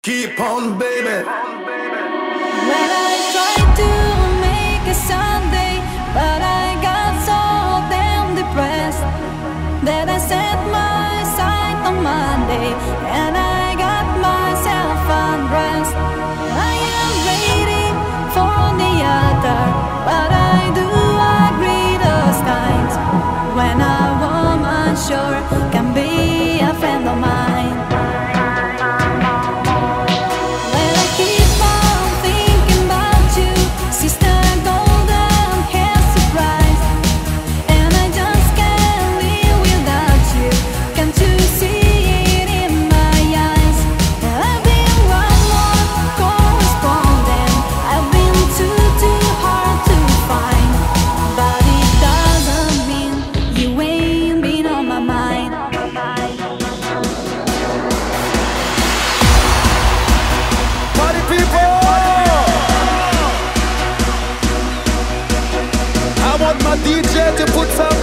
Keep on, baby. When I tried to make a Sunday, but I got so damn depressed that I set my sight on Monday and I got myself undressed. I am ready for the other, but I do agree those times when a woman sure can be a friend of mine. DJ to put some